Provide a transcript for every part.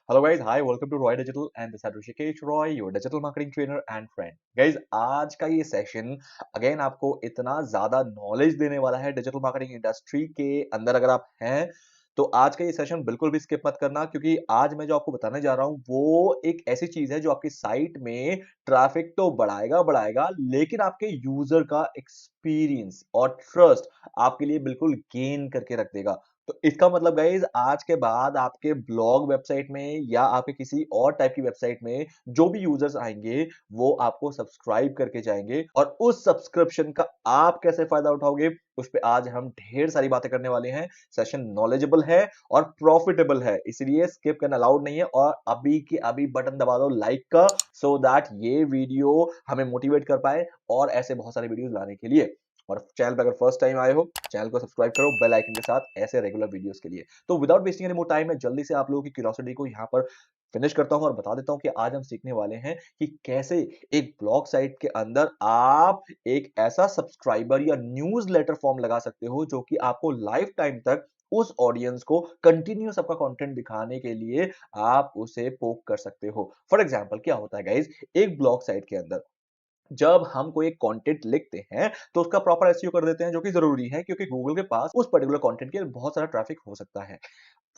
Hello guys, hi, welcome to Roy Digital and this is Rishikesh Roy, your digital marketing trainer and friend. Guys, आज का ये session again आपको इतना ज्यादा knowledge देने वाला है डिजिटल मार्केटिंग इंडस्ट्री के अंदर अगर आप हैं तो आज का ये सेशन बिल्कुल भी स्किप मत करना क्योंकि आज मैं जो आपको बताने जा रहा हूँ वो एक ऐसी चीज है जो आपकी साइट में ट्रैफिक तो बढ़ाएगा बढ़ाएगा लेकिन आपके यूजर का एक्सपीरियंस और ट्रस्ट आपके लिए बिल्कुल गेन करके रख देगा। तो इसका मतलब गाइज आज के बाद आपके ब्लॉग वेबसाइट में या आपके किसी और टाइप की वेबसाइट में जो भी यूजर्स आएंगे वो आपको सब्सक्राइब करके जाएंगे और उस सब्सक्रिप्शन का आप कैसे फायदा उठाओगे उस पे आज हम ढेर सारी बातें करने वाले हैं। सेशन नॉलेजेबल है और प्रॉफिटेबल है इसलिए स्किप करना अलाउड नहीं है और अभी के अभी बटन दबा दो लाइक का सो दैट ये वीडियो हमें मोटिवेट कर पाए और ऐसे बहुत सारे वीडियोस लाने के लिए। और चैनल पे अगर फर्स्ट टाइम आए हो चैनल को सब्सक्राइब करो बेल आइकन के साथ ऐसे रेगुलर वीडियोस के लिए। तो without wasting any more time मैं जल्दी से आप लोगों की क्यूरियोसिटी को यहाँ पर फिनिश करता हूं और बता देता हूं कि आज हम सीखने वाले हैं कि कैसे एक ब्लॉग साइट के अंदर आप एक ऐसा सब्सक्राइबर या न्यूज लेटर फॉर्म लगा सकते हो जो कि आपको लाइफ टाइम तक उस ऑडियंस को कंटिन्यूस आपका कंटेंट दिखाने के लिए आप उसे पोक कर सकते हो। फॉर एग्जांपल क्या होता है गाइज, एक ब्लॉग साइट के अंदर जब हम कोई एक कंटेंट लिखते हैं तो उसका प्रॉपर एसईओ कर देते हैं जो कि जरूरी है क्योंकि गूगल के पास उस पर्टिकुलर कंटेंट के लिए बहुत सारा ट्रैफिक हो सकता है।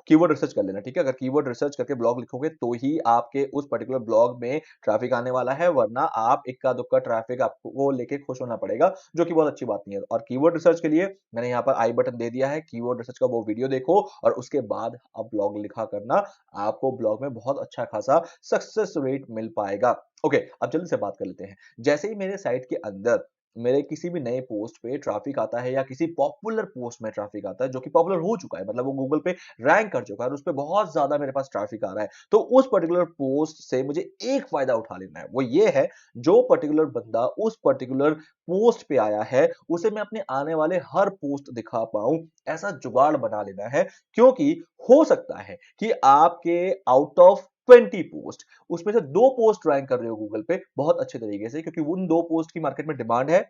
कीवर्ड रिसर्च कर लेना, ठीक है? अगर कीवर्ड रिसर्च करके ब्लॉग लिखोगे तो ही आपके उस पर्टिकुलर ब्लॉग में ट्रैफिक आने वाला है, वरना आप इक्का-दुक्का ट्रैफिक आपको लेके खुश होना पड़ेगा, जो कि बहुत अच्छी बात नहीं है। और कीवर्ड रिसर्च के लिए मैंने यहाँ पर आई बटन दे दिया है, कीवर्ड रिसर्च का वो वीडियो देखो और उसके बाद आप ब्लॉग लिखा करना, आपको ब्लॉग में बहुत अच्छा खासा सक्सेस रेट मिल पाएगा। ओके, अब जल्दी से बात कर लेते हैं। जैसे ही मेरे साइट के अंदर मेरे किसी भी नए पोस्ट पे ट्रैफिक आता है या किसी पॉपुलर पोस्ट में ट्रैफिक आता है जो कि पॉपुलर हो चुका है, मतलब वो गूगल पे रैंक कर चुका है और उसपे बहुत ज्यादा मेरे पास ट्रैफिक आ रहा है, तो उस पर्टिकुलर पोस्ट से मुझे एक फायदा उठा लेना है। वो ये है, जो पर्टिकुलर बंदा उस पर्टिकुलर पोस्ट पे आया है उसे मैं अपने आने वाले हर पोस्ट दिखा पाऊं, ऐसा जुगाड़ बना लेना है। क्योंकि हो सकता है कि आपके आउट ऑफ 20 पोस्ट उसमें से 2 पोस्ट रैंक कर रहे हो गूगल पे बहुत अच्छे तरीके से क्योंकि उन 2 पोस्ट की मार्केट में डिमांड है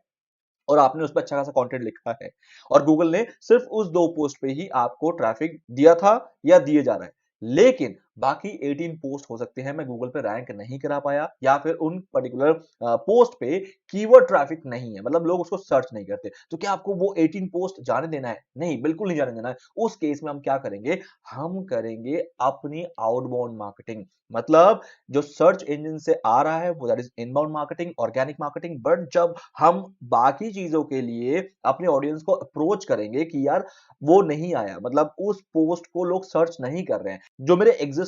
और आपने उस पे अच्छा खासा कंटेंट लिखा है और गूगल ने सिर्फ उस 2 पोस्ट पे ही आपको ट्रैफिक दिया था या दिए जा रहा है। लेकिन बाकी 18 पोस्ट हो सकते हैं मैं गूगल पे रैंक नहीं करा पाया या फिर उन पर्टिकुलर पोस्ट पे कीवर्ड ट्रैफिक नहीं है, मतलब लोग उसको सर्च नहीं करते। तो क्या आपको वो 18 पोस्ट जाने देना है? नहीं, बिल्कुल नहीं जाने देना है। उस केस में हम क्या करेंगे? हम करेंगे अपनी आउटबाउंड मार्केटिंग, मतलब जो सर्च इंजन से आ रहा है वो that is inbound marketing, organic marketing. But जब हम बाकी चीजों के लिए अपने ऑडियंस को अप्रोच करेंगे कि यार वो नहीं आया, मतलब उस पोस्ट को लोग सर्च नहीं कर रहे हैं, जो मेरे एग्जिस्टिंग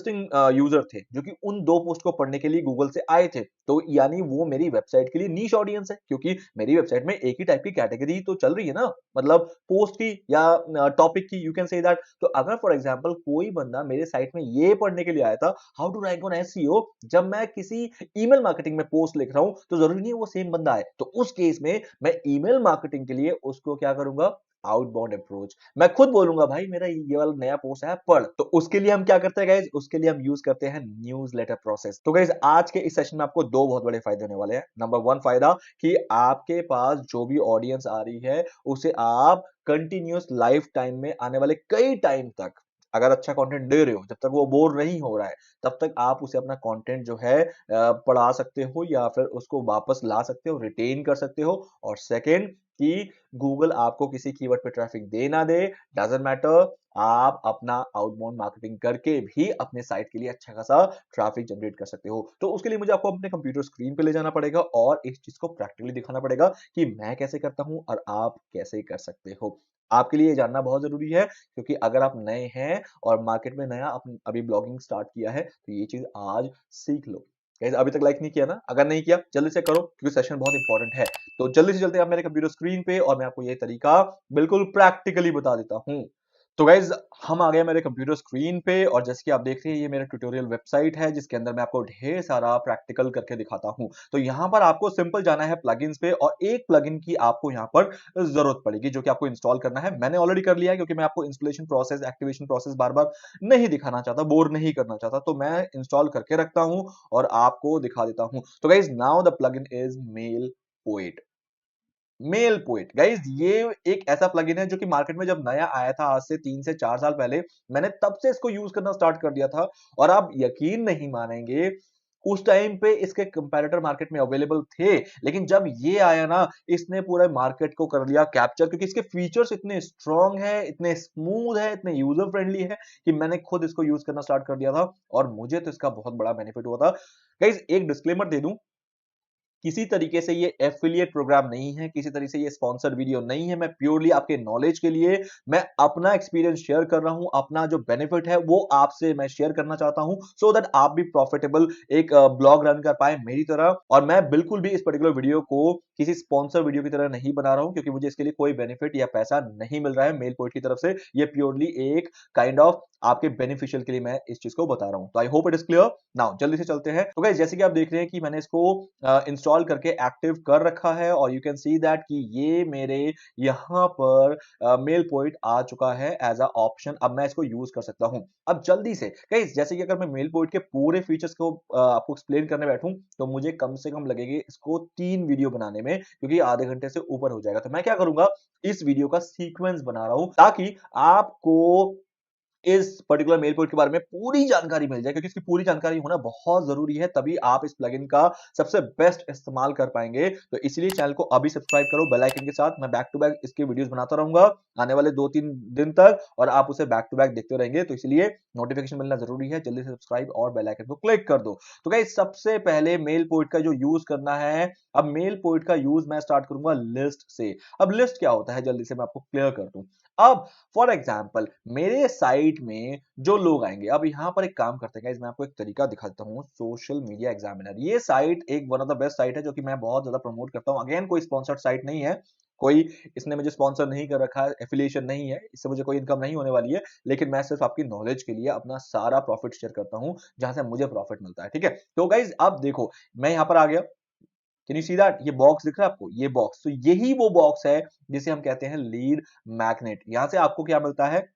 यूजर थे जो कि उन 2 पोस्ट को पढ़ने के लिए गूगल से आए थे, तो यानी वो मेरी वेबसाइट के लिए नीश ऑडियंस है क्योंकि मेरी वेबसाइट में एक ही टाइप की कैटेगरी तो चल रही है ना, मतलब पोस्ट की या टॉपिक की, यू कैन से दैट। तो अगर फॉर एग्जांपल कोई बंदा मेरे साइट में ये पढ़ने के लिए आया था how to rank on SEO, जब मैं किसी ईमेल मार्केटिंग में पोस्ट लिख रहा हूं तो जरूरी नहीं है वो सेम बंदा है, तो उस केस में मैं ईमेल मार्केटिंग के लिए उसको क्या करूंगा? Outbound approach. मैं खुद बोलूंगा भाई मेरा ये वाला नया पोस्ट है पढ़, तो उसके लिए हम क्या करते हैं गाइज? उसके लिए हम यूज करते हैं न्यूज़लेटर प्रोसेस। तो गाइज आज के इस सेशन में आपको 2 बहुत बड़े फायदे होने वाले हैं। नंबर 1 फायदा कि आपके पास जो भी ऑडियंस आ रही है उसे आप कंटिन्यूअस लाइफ टाइम में आने वाले कई टाइम तक अगर अच्छा कंटेंट दे रहे हो, जब तक वो बोर नहीं हो रहा है तब तक आप उसे अपना कंटेंट जो है पढ़ा सकते हो या फिर उसको वापस ला सकते हो, रिटेन कर सकते हो। और सेकंड कि गूगल आपको किसी कीवर्ड पे ट्रैफिक दे ना दे, डजंट मैटर, आप अपना आउटबाउंड मार्केटिंग करके भी अपने साइट के लिए अच्छा खासा ट्रैफिक जनरेट कर सकते हो। तो उसके लिए मुझे आपको अपने कंप्यूटर स्क्रीन पे ले जाना पड़ेगा और इस चीज को प्रैक्टिकली दिखाना पड़ेगा कि मैं कैसे करता हूं और आप कैसे कर सकते हो। आपके लिए ये जानना बहुत जरूरी है क्योंकि अगर आप नए हैं और मार्केट में नया अभी ब्लॉगिंग स्टार्ट किया है तो ये चीज आज सीख लो। Guys, अभी तक लाइक नहीं किया ना? अगर नहीं किया जल्दी से करो क्योंकि सेशन बहुत इंपॉर्टेंट है। तो जल्दी से चलते हैं आप मेरे कंप्यूटर स्क्रीन पे और मैं आपको ये तरीका बिल्कुल प्रैक्टिकली बता देता हूँ। तो गाइज हम आ गए मेरे कंप्यूटर स्क्रीन पे और जैसे कि आप देख रहे हैं ये मेरा ट्यूटोरियल वेबसाइट है जिसके अंदर मैं आपको ढेर सारा प्रैक्टिकल करके दिखाता हूं। तो यहां पर आपको सिंपल जाना है प्लगइन्स पे और एक प्लगइन की आपको यहां पर जरूरत पड़ेगी जो कि आपको इंस्टॉल करना है। मैंने ऑलरेडी कर लिया है क्योंकि मैं आपको इंस्टॉलेशन प्रोसेस, एक्टिवेशन प्रोसेस बार बार नहीं दिखाना चाहता, बोर नहीं करना चाहता, तो मैं इंस्टॉल करके रखता हूं और आपको दिखा देता हूं। तो guys now the plugin is MailPoet. MailPoet guys, ये एक ऐसा प्लगइन है जो कि मार्केट में जब नया आया था आज से 3 से 4 साल पहले, मैंने तब से इसको यूज करना स्टार्ट कर दिया था। और आप यकीन नहीं मानेंगे, उस टाइम पे इसके कंपैरेटर मार्केट में अवेलेबल थे, लेकिन जब ये आया ना, इसने पूरे मार्केट को कर लिया कैप्चर, क्योंकि इसके फीचर्स इतने स्ट्रांग है, इतने स्मूथ है, इतने यूजर फ्रेंडली है कि मैंने खुद इसको यूज करना स्टार्ट कर दिया था और मुझे तो इसका बहुत बड़ा बेनिफिट हुआ था। गाइज एक डिस्क्लेमर दे दूं, किसी तरीके से ये एफिलिएट प्रोग्राम नहीं है, किसी तरीके से ये स्पॉन्सर्ड वीडियो नहीं है। मैं प्योरली आपके नॉलेज के लिए मैं अपना एक्सपीरियंस शेयर कर रहा हूं, अपना जो बेनिफिट है वो आपसे मैं शेयर करना चाहता हूं, सो दैट आप भी प्रॉफिटेबल एक ब्लॉग रन कर पाए मेरी तरह। और मैं बिल्कुल भी इस पर्टिकुलर वीडियो को किसी स्पॉन्सर वीडियो की तरह नहीं बना रहा हूं, क्योंकि मुझे इसके लिए कोई बेनिफिट या पैसा नहीं मिल रहा है मेल पोइट की तरफ से। ये प्योरली एक काइंड ऑफ आपके बेनिफिशियल के लिए मैं इस चीज को बता रहा हूं। तो I hope it is clear. Now जल्दी से चलते हैं। तो गाइस जैसे कि आप देख रहे हैं कि मैंने इसको इंस्टॉल करके एक्टिव कर रखा है और यू कैन सी दैट कि ये मेरे यहां पर मेल पॉइंट आ चुका है एज अ ऑप्शन। अब मैं इसको यूज कर सकता हूं। अब जल्दी से गाइस, जैसे कि अगर मैं मेल पॉइंट के पूरे फीचर्स को आपको एक्सप्लेन करने बैठूं तो मुझे कम से कम लगेगी इसको 3 वीडियो बनाने में, क्योंकि आधे घंटे से ऊपर हो जाएगा। तो मैं क्या करूंगा, इस वीडियो का सीक्वेंस बना रहा हूं ताकि आपको इस पर्टिकुलर मेल पोर्ट के बारे में पूरी जानकारी मिल जाए, क्योंकि इसकी पूरी जानकारी होना बहुत जरूरी है, तभी आप इस प्लगइन का सबसे बेस्ट इस्तेमाल कर पाएंगे। तो इसलिए चैनल को अभी सब्सक्राइब करो बेल आइकन के साथ। मैं बैक टू बैक इसके वीडियोस बनाता रहूंगा आने वाले 2-3 दिन तक, और आप उसे बैक टू बैक देखते रहेंगे। तो इसलिए नोटिफिकेशन मिलना जरूरी है, जल्दी से सब्सक्राइब और बेल आइकन को क्लिक कर दो। तो गाइस सबसे पहले मेल पोर्ट का जो यूज करना है, अब मेल पोर्ट का यूज मैं स्टार्ट करूंगा लिस्ट से। अब लिस्ट क्या होता है जल्दी से मैं आपको क्लियर कर दूं। अब फॉर एग्जाम्पल मेरे साइट में जो लोग आएंगे, अब यहां पर एक काम करते हैं गाइस, मैं आपको एक तरीका दिखाता हूं। सोशल मीडिया एग्जामिनर, ये साइट एक one of the best site है जो कि मैं बहुत ज्यादा प्रमोट करता हूं। अगेन कोई स्पॉन्सर्ड साइट नहीं है, कोई इसने मुझे स्पॉन्सर नहीं कर रखा है, एफिलिएशन नहीं है, इससे मुझे कोई इनकम नहीं होने वाली है, लेकिन मैं सिर्फ आपकी नॉलेज के लिए अपना सारा प्रॉफिट शेयर करता हूं जहां से मुझे प्रॉफिट मिलता है। ठीक है, तो गाइज अब देखो, मैं यहां पर आ गया। कैन यू सी दैट, ये बॉक्स दिख रहा है आपको, ये बॉक्स, तो यही वो बॉक्स है जिसे हम कहते हैं लीड मैग्नेट। यहां से आपको क्या मिलता है,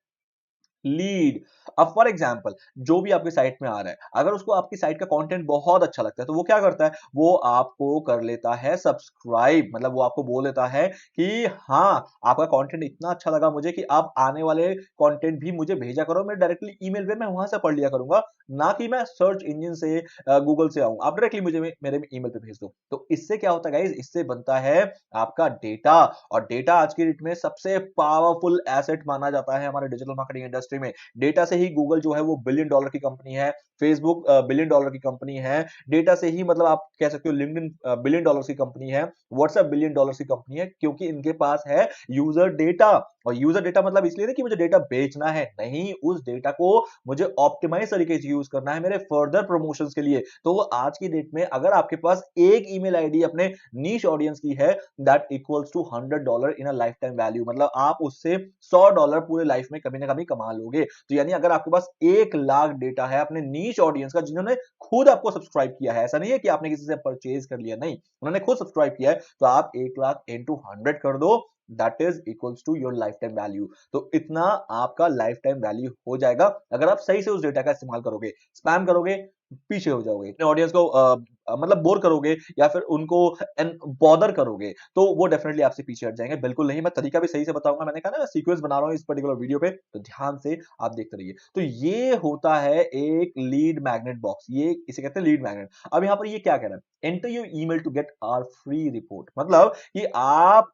लीड। अब फॉर एग्जाम्पल जो भी आपकी साइट में आ रहा है, अगर उसको आपकी साइट का कंटेंट बहुत अच्छा लगता है तो वो क्या करता है, वो आपको कर लेता है सब्सक्राइब। मतलब वो आपको बोल देता है कि हाँ, आपका कंटेंट इतना अच्छा लगा मुझे कि आप आने वाले कंटेंट भी मुझे भेजा करो, मैं डायरेक्टली ईमेल पे मैं वहां से पढ़ लिया करूंगा, ना कि मैं सर्च इंजन से गूगल से आऊं। आप डायरेक्टली मुझे मेरे ईमेल पे भेज दो। तो इससे क्या होता है गाइज, इससे बनता है आपका डेटा। और डेटा आज की डेट में सबसे पावरफुल एसेट माना जाता है हमारे डिजिटल मार्केटिंग इंडस्ट्री में। डेटा से ही गूगल जो है वो बिलियन डॉलर की कंपनी है, फेसबुक बिलियन डॉलर की कंपनी है। डेटा से ही मतलब आप कह सकते हो लिंक्डइन बिलियन डॉलर की कंपनी है, व्हाट्सएप बिलियन डॉलर की कंपनी है, क्योंकि इनके पास है यूजर डेटा। और यूजर डेटा मतलब इसलिए नहीं कि मुझे डेटा बेचना है, नहीं, उस डेटा को मुझे ऑप्टिमाइज तरीके से यूज करना है मेरे फर्दर प्रमोशंस के लिए। तो आज की डेट में अगर आपके पास एक ईमेल आईडी अपने नीश ऑडियंस की है, that equals to $100 in a lifetime value. मतलब आप उससे $100 पूरे लाइफ में कभी ना कभी कमा लोगे। तो यानी अगर आपके पास 1 लाख डेटा है अपने नीश ऑडियंस का, जिन्होंने खुद आपको सब्सक्राइब किया है, ऐसा नहीं है कि आपने किसी से परचेज कर लिया, नहीं, उन्होंने खुद सब्सक्राइब किया है, तो आप 1 लाख इंटू 100 कर दो, that is equals to your lifetime value. तो इतना आपका लाइफ टाइम वैल्यू हो जाएगा अगर आप सही से उस डेटा का इस्तेमाल करोगे। स्पैम करोगे, पीछे हो जाओगे। अपने ऑडियंस को मतलब बोर करोगे या फिर उनको बॉदर करोगे, तो वो डेफिनेटली आपसे पीछे हट जाएंगे। बिल्कुल नहीं, मैं तरीका भी सही से बताऊंगा। मैंने कहा ना मैं सीक्वेंस बना रहा हूं इस पर्टिकुलर वीडियो पे, तो ध्यान से आप देखते रहिए। तो ये होता है एक लीड मैग्नेट बॉक्स, ये इसे कहते हैं लीड मैग्नेट। अब यहां पर ये क्या कह रहा है, enter your email to get our free report. मतलब कि आप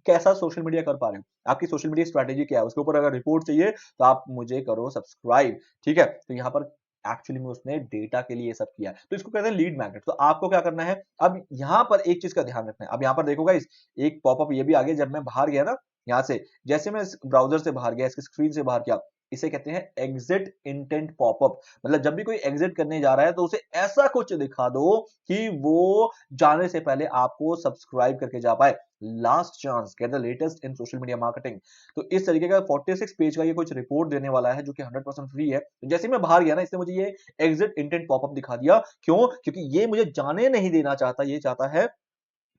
कैसा सोशल मीडिया कर पा रहे हो, आपकी सोशल मीडिया स्ट्रेटेजी क्या है, उसके ऊपर अगर रिपोर्ट चाहिए तो आप मुझे करो सब्सक्राइब। ठीक है, तो यहां पर एक्चुअली में उसने डेटा के लिए सब किया है, तो इसको कहते हैं लीड मैग्नेट। तो आपको क्या करना है, अब यहां पर एक चीज का ध्यान रखना है। अब यहां पर देखो गाइस, एक पॉपअप ये भी आ गया जब मैं बाहर गया ना, यहां से जैसे मैं ब्राउजर से बाहर गया, इसकी स्क्रीन से बाहर गया, इसे कहते हैं एग्जिट इंटेंट पॉपअप। मतलब जब भी कोई एग्जिट करने जा रहा है तो उसे ऐसा कुछ दिखा दो कि वो जाने से पहले आपको सब्सक्राइब करके जा पाए। Last chance, get the latest in social media marketing. तो इस तरीके का 46 पेज का ये कुछ रिपोर्ट देने वाला है जो कि 100% फ्री है। तो जैसे मैं बाहर गया ना, इसने मुझे ये एग्जिट इंटेंट पॉपअप दिखा दिया। क्यों? क्योंकि ये मुझे जाने नहीं देना चाहता, ये चाहता है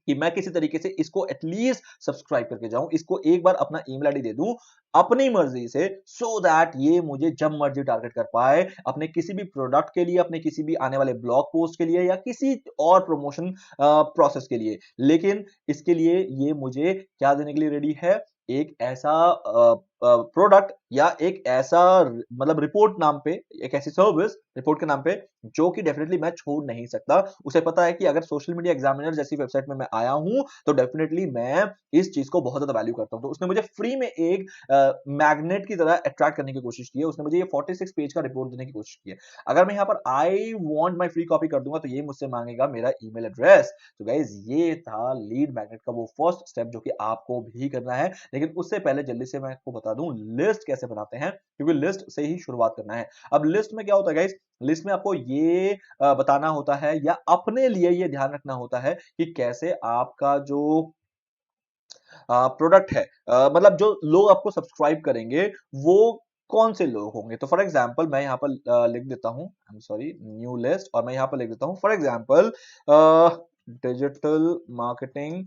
कि मैं किसी तरीके से इसको एटलीस्ट सब्सक्राइब करके जाऊं, इसको एक बार अपना ईमेल आईडी दे दूं अपनी मर्जी से, सो दैट ये मुझे जब मर्जी टारगेट कर पाए अपने किसी भी प्रोडक्ट के लिए, अपने किसी भी आने वाले ब्लॉग पोस्ट के लिए या किसी और प्रमोशन प्रोसेस के लिए। लेकिन इसके लिए ये मुझे क्या देने के लिए रेडी है? एक ऐसा प्रोडक्ट या एक ऐसा मतलब रिपोर्ट नाम पे, एक ऐसी सर्विस रिपोर्ट के नाम पे जो कि डेफिनेटली मैं छोड़ नहीं सकता। उसे पता है कि अगर सोशल मीडिया एग्जामिनर जैसी वेबसाइट में मैं आया हूं तो डेफिनेटली मैं इस चीज को बहुत ज्यादा वैल्यू करता हूं। तो उसने मुझे फ्री में एक मैग्नेट की तरह अट्रैक्ट करने की कोशिश की है। उसने मुझे ये 46 पेज का रिपोर्ट देने की कोशिश की है। अगर मैं यहाँ पर I want my free copy कर दूंगा तो ये मुझसे मांगेगा मेरा ईमेल एड्रेस। तो गाइज ये था लीड मैग्नेट का वो फर्स्ट स्टेप जो कि आपको भी करना है। लेकिन उससे पहले जल्दी से मैं आपको बता दूं लिस्ट कैसे बनाते हैं, क्योंकि लिस्ट से ही शुरुआत करना है। अब लिस्ट में क्या होता है गाइज? लिस्ट में आपको ये बताना होता है या अपने लिए ये ध्यान रखना होता है कि कैसे आपका जो प्रोडक्ट है, मतलब जो लोग आपको सब्सक्राइब करेंगे वो कौन से लोग होंगे। तो फॉर एग्जांपल मैं यहाँ पर लिख देता हूँ, I am sorry, new list, और मैं यहाँ पर लिख देता हूँ for example digital marketing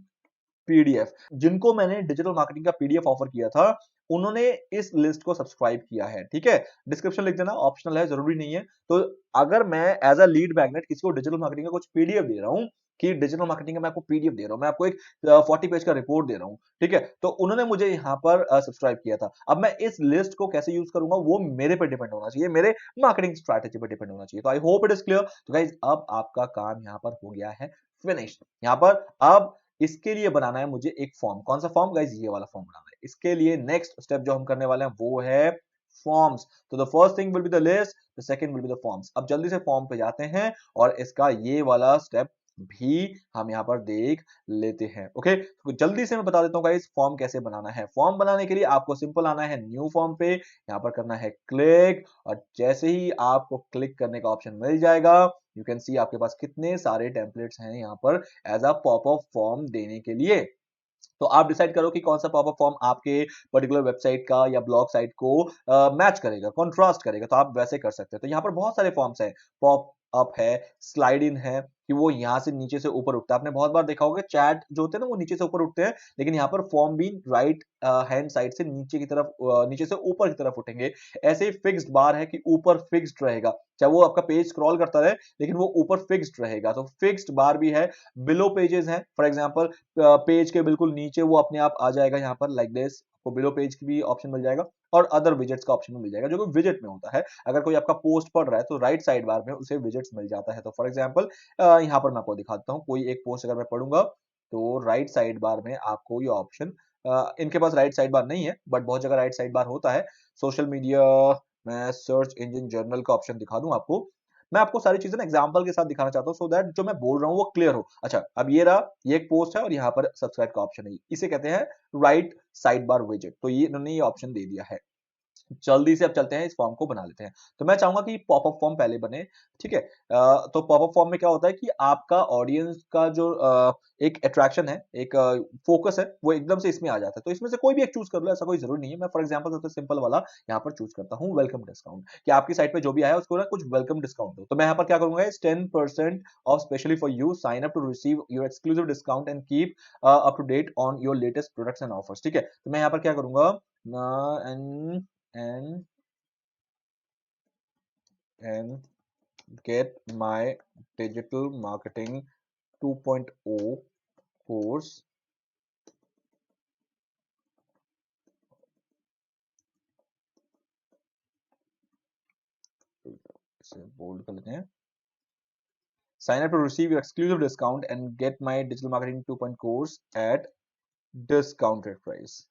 PDF. जिनको मैंने डिजिटल मार्केटिंग का पीडीएफ ऑफर किया था उन्होंने इस लिस्ट को सब्सक्राइब किया है। ठीक है, डिस्क्रिप्शन लिख देना, ऑप्शनल है, जरूरी नहीं है। तो अगर मैं एज अ लीड मैग्नेट किसी को डिजिटल मार्केटिंग का कुछ पीडीएफ दे रहा हूं कि डिजिटल मार्केटिंग का मैं आपको पीडीएफ दे रहा हूं, मैं आपको एक 40 पेज का रिपोर्ट दे रहा हूं, ठीक है, तो उन्होंने मुझे यहाँ पर सब्सक्राइब किया था। अब मैं इस लिस्ट को कैसे यूज करूंगा वो मेरे पे डिपेंड होना चाहिए, मेरे मार्केटिंग स्ट्रैटेजी पे डिपेंड होना चाहिए। तो I hope it is clear. तो गाइज अब आपका काम यहाँ पर हो गया है फिनिश। यहाँ पर अब इसके लिए बनाना है मुझे एक फॉर्म। कौन सा फॉर्म गाइज? ये वाला फॉर्म बनाना है। इसके लिए नेक्स्ट स्टेप जो हम करने वाले हैं वो है फॉर्म्स। तो the first thing will be the list, the second will be the forms. अब जल्दी से फॉर्म पे जाते हैं और इसका ये वाला स्टेप भी हम यहाँ पर देख लेते हैं। ओके, तो जल्दी से मैं बता देता हूँ गाइस फॉर्म कैसे बनाना है। फॉर्म बनाने के लिए आपको सिंपल आना है न्यू फॉर्म पे, यहाँ पर करना है क्लिक, और जैसे ही आपको क्लिक करने का ऑप्शन मिल जाएगा यू कैन सी आपके पास कितने सारे टेम्पलेट्स हैं यहाँ पर एज अ पॉपअप फॉर्म देने के लिए। तो आप डिसाइड करो कि कौन सा पॉपअप फॉर्म आपके पर्टिकुलर वेबसाइट का या ब्लॉग साइट को मैच करेगा, कॉन्ट्रास्ट करेगा, तो आप वैसे कर सकते हैं। तो यहाँ पर बहुत सारे फॉर्म्स हैं, पॉप अप है, स्लाइड इन है कि वो यहाँ से नीचे से ऊपर उठता है। आपने बहुत बार देखा होगा चैट जो होते हैं ना वो नीचे से ऊपर उठते हैं, लेकिन यहाँ पर फॉर्म भी राइट हैंड साइड से नीचे की तरफ, नीचे से ऊपर की तरफ उठेंगे। ऐसे ही फिक्स्ड बार है कि ऊपर फिक्स्ड रहेगा, चाहे वो आपका पेज स्क्रॉल करता रहे लेकिन वो ऊपर फिक्स्ड रहेगा। तो फिक्स्ड बार भी है। बिलो पेजेस है, फॉर एग्जाम्पल पेज के बिल्कुल नीचे वो अपने आप आ जाएगा यहाँ पर लाइक दिस, आपको बिलो पेज की भी ऑप्शन मिल जाएगा और अदर विजेट्स का ऑप्शन भी मिल जाएगा जो कि विजेट में होता है। अगर कोई आपका पोस्ट पढ़ रहा है तो राइट साइड बार में उसे विजेट्स मिल जाता है। तो फॉर एग्जांपल यहाँ पर मैं आपको दिखाता हूँ, कोई एक पोस्ट अगर मैं पढ़ूंगा तो राइट साइड बार में आपको ये ऑप्शन, इनके पास राइट साइड बार नहीं है बट बहुत जगह राइट साइड बार होता है। सोशल मीडिया, मैं सर्च इंजन जर्नल का ऑप्शन दिखा दूं आपको। मैं आपको सारी चीजें ना एग्जांपल के साथ दिखाना चाहता हूँ सो दैट जो मैं बोल रहा हूँ वो क्लियर हो। अच्छा, अब ये रहा, ये एक पोस्ट है और यहाँ पर सब्सक्राइब का ऑप्शन है, इसे कहते हैं राइट साइड बार विजेट। तो ये इन्होंने ये ऑप्शन दे दिया है। जल्दी से अब चलते हैं, इस फॉर्म को बना लेते हैं। तो मैं चाहूंगा कि पॉपअप फॉर्म पहले बने, ठीक है। तो पॉपअप फॉर्म में क्या होता है कि आपका ऑडियंस का जो एक अट्रैक्शन है, एक फोकस है, वो एकदम से इसमें आ जाता है। तो इसमें से कोई भी एक चूज कर लो, ऐसा कोई जरूरी नहीं है। मैं फॉर एग्जांपल सबसे सिंपल वाला यहाँ पर चूज करता हूँ, वेलकम डिस्काउंट, कि आपकी साइट पे जो भी आया उसको ना कुछ वेलकम डिस्काउंट दो। तो मैं यहाँ पर क्या करूंगा, 10% off specially for you, sign up to receive your exclusive discount and keep up to date on your latest products and offers. ठीक है, तो मैं यहाँ पर क्या करूंगा, and and and get my digital marketing 2.0 course, इसे बोल्ड कर लेते हैं, sign up to receive your exclusive discount and get my digital marketing 2.0 course at discounted price।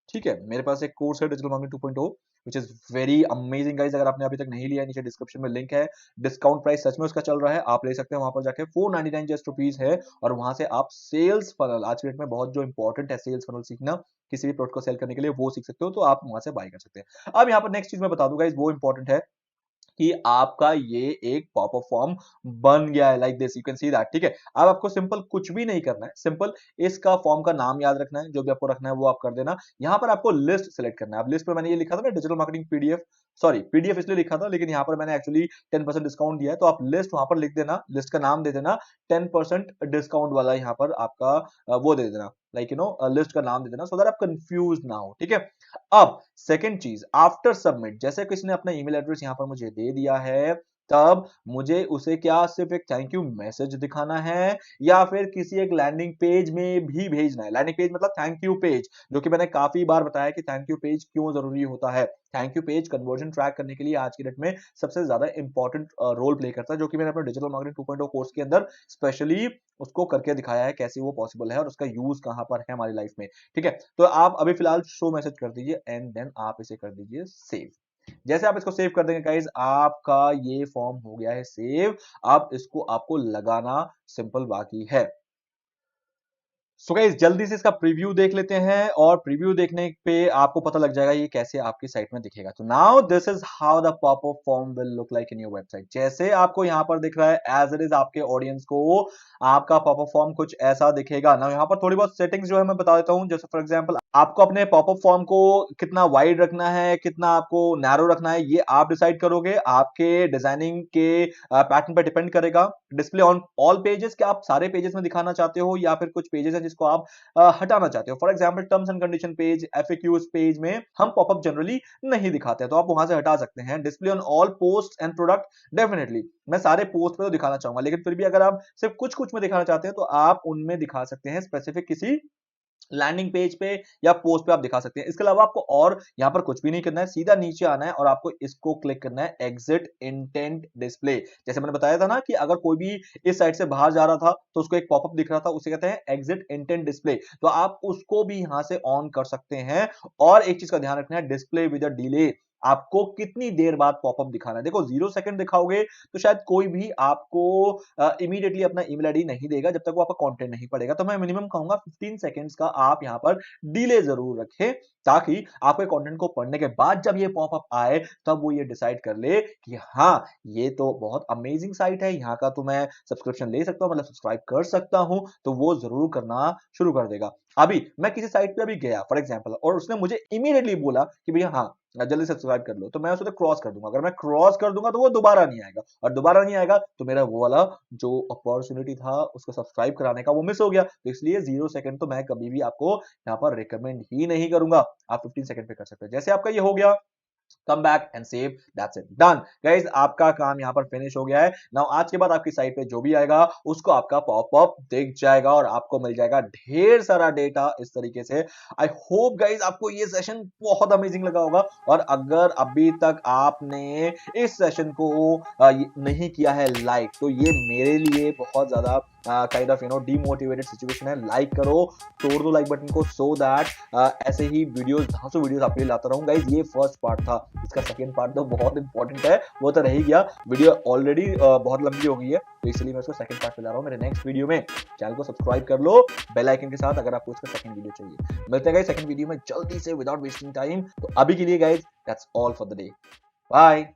ठीक है, मेरे पास एक कोर्स है digital marketing 2.0 which is very amazing guys. अगर आपने अभी तक नहीं लिया है नीचे डिस्क्रिप्शन में लिंक है। डिस्काउंट प्राइस सच में उसका चल रहा है, आप ले सकते हैं वहां पर जाके, 499 जस्ट रुपीज है। और वहां से आप सेल्स फनल, आज के डेट में बहुत जो इंपॉर्टेंट है सेल्स फनल सीखना, किसी भी प्रोडक्ट को सेल करने के लिए वो सीख सकते हो, तो आप वहां से बाय कर सकते हैं। अब यहाँ पर नेक्स्ट चीज मैं बता दूंगा, वो इंपॉर्टेंट है कि आपका ये एक पॉपअप फॉर्म बन गया है like this, you can see that. ठीक है, अब आपको सिंपल कुछ भी नहीं करना है, सिंपल इसका फॉर्म का नाम याद रखना है, जो भी आपको रखना है वो आप कर देना। यहां पर आपको लिस्ट सेलेक्ट करना है। अब लिस्ट में मैंने ये लिखा था ना digital marketing PDF, sorry PDF इसलिए लिखा था, लेकिन यहाँ पर मैंने एक्चुअली 10% डिस्काउंट दिया है, तो आप लिस्ट वहां पर लिख देना, लिस्ट का नाम दे देना, 10% डिस्काउंट वाला यहाँ पर आपका वो दे देना, लाइक लिस्ट का नाम दे देना, सो दैट आप कंफ्यूज ना हो, ठीक है। अब सेकंड चीज, आफ्टर सबमिट, जैसे किसी ने अपना ईमेल एड्रेस यहाँ पर मुझे दे दिया है, तब मुझे उसे क्या सिर्फ एक थैंक यू मैसेज दिखाना है, या फिर किसी एक लैंडिंग पेज में भी भेजना है। लैंडिंग पेज मतलब थैंक यू पेज, जो कि मैंने काफी बार बताया कि थैंक यू पेज क्यों जरूरी होता है। Thank you page conversion track करने के लिए आज की डेट में सबसे ज्यादा इंपॉर्टेंट रोल प्ले करता है, जो कि मैंने अपने डिजिटल मार्केटिंग 2.0 कोर्स के अंदर स्पेशली उसको करके दिखाया है, कैसे वो पॉसिबल है और उसका यूज कहां पर है हमारी लाइफ में, ठीक है। तो आप अभी फिलहाल शो मैसेज कर दीजिए एंड देन आप इसे कर दीजिए सेव। जैसे आप इसको सेव कर देंगे गाइज, आपका ये फॉर्म हो गया है सेव। अब इसको आपको लगाना सिंपल बाकी है। सो गाइस जल्दी से इसका प्रीव्यू देख लेते हैं, और प्रीव्यू देखने पे आपको पता लग जाएगा ये कैसे आपकी साइट में दिखेगा। तो now this is how the popup form will look like in your website. जैसे आपको यहाँ पर दिख रहा है, एज इट इज आपके ऑडियंस को आपका पॉपअप फॉर्म कुछ ऐसा दिखेगा ना। यहाँ पर थोड़ी बहुत सेटिंग्स जो है मैं बता देता हूँ। जैसे फॉर एग्जांपल आपको अपने पॉपअप फॉर्म को कितना वाइड रखना है, कितना आपको नैरो रखना है, ये आप डिसाइड करोगे। आपके डिजाइनिंग के पैटर्न पर डिपेंड करेगा। डिस्प्ले ऑन ऑल पेजेस, क्या आप सारे पेजेस में दिखाना चाहते हो, या फिर कुछ पेजेस है जिसको आप हटाना चाहते हो। For example terms and condition page, FAQs page में हम पॉपअप जनरली नहीं दिखाते हैं, तो आप वहां से हटा सकते हैं। Display on all post and product, definitely मैं सारे पोस्ट पे तो दिखाना चाहूंगा, लेकिन फिर भी अगर आप सिर्फ कुछ कुछ में दिखाना चाहते हैं तो आप उनमें दिखा सकते हैं, स्पेसिफिक किसी लैंडिंग पेज पे या पोस्ट पे आप दिखा सकते हैं। इसके अलावा आपको और यहां पर कुछ भी नहीं करना है, सीधा नीचे आना है और आपको इसको क्लिक करना है, एग्जिट इंटेंट डिस्प्ले। जैसे मैंने बताया था ना कि अगर कोई भी इस साइड से बाहर जा रहा था तो उसको एक पॉपअप दिख रहा था, उसे कहते हैं एग्जिट इंटेंट डिस्प्ले। तो आप उसको भी यहां से ऑन कर सकते हैं। और एक चीज का ध्यान रखना है, डिस्प्ले विद अ डिले, आपको कितनी देर बाद पॉपअप दिखाना है। देखो 0 सेकंड दिखाओगे तो शायद कोई भी आपको इमीडिएटली अपना ईमेल आईडी नहीं देगा जब तक वो आपका कंटेंट नहीं पढ़ेगा। तो मैं मिनिमम कहूंगा 15 सेकंड्स का आप यहां पर डिले जरूर रखें, ताकि आपके कंटेंट को पढ़ने के बाद जब ये पॉपअप आए तब वो ये डिसाइड कर ले कि हाँ ये तो बहुत अमेजिंग साइट है, यहाँ का तो मैं सब्सक्रिप्शन ले सकता हूँ, मतलब सब्सक्राइब कर सकता हूँ। तो वो जरूर करना शुरू कर देगा। अभी मैं किसी साइट पे अभी गया फॉर एग्जांपल, और उसने मुझे इमीडिएटली बोला कि भैया हाँ जल्दी से सब्सक्राइब कर लो, तो मैं उसे क्रॉस कर दूंगा। अगर मैं क्रॉस कर दूंगा तो वो दोबारा नहीं आएगा, और दोबारा नहीं आएगा तो मेरा वो वाला जो अपॉर्चुनिटी था उसको सब्सक्राइब कराने का वो मिस हो गया। तो इसलिए 0 सेकंड तो मैं कभी भी आपको यहाँ पर रिकमेंड ही नहीं करूंगा। आप 15 सेकंड पे कर सकते हैं। जैसे आपका ये हो गया, come back and save, that's it, done guys, आपका काम यहां पर फिनिश हो गया है। नाउ आज के बाद आपकी साइट पे जो भी आएगा उसको आपका पॉपअप दिख जाएगा और आपको मिल जाएगा ढेर सारा डेटा इस तरीके से। आई होप गाइस आपको ये सेशन बहुत अमेजिंग लगा होगा, और अगर अभी तक आपने इस सेशन को नहीं किया है लाइक, तो ये मेरे लिए बहुत ज्यादा काइंड ऑफ डीमोटिवेटेड सिचुएशन है। लाइक करो, तोड़ दो लाइक बटन को, सो दैट ऐसे ही वीडियोस, धांसू वीडियोस आपके लिए लाता रहूं। गाइस ये फर्स्ट पार्ट था, इसका सेकंड पार्ट तो बहुत इंपॉर्टेंट है, वो तो रह ही गया। वीडियो ऑलरेडी बहुत लंबी हो गई है, तो इसलिए मैं उसको सेकंड पार्ट पे ला रहा हूं मेरे नेक्स्ट वीडियो में। चैनल को सब्सक्राइब कर लो बेल आइकन के साथ, अगर आपको इसका सेकंड वीडियो चाहिए। मिलते हैं गाइस सेकंड वीडियो में जल्दी से, विदाउट वेस्टिंग टाइम। तो अभी के लिए guys that's all for the day, bye.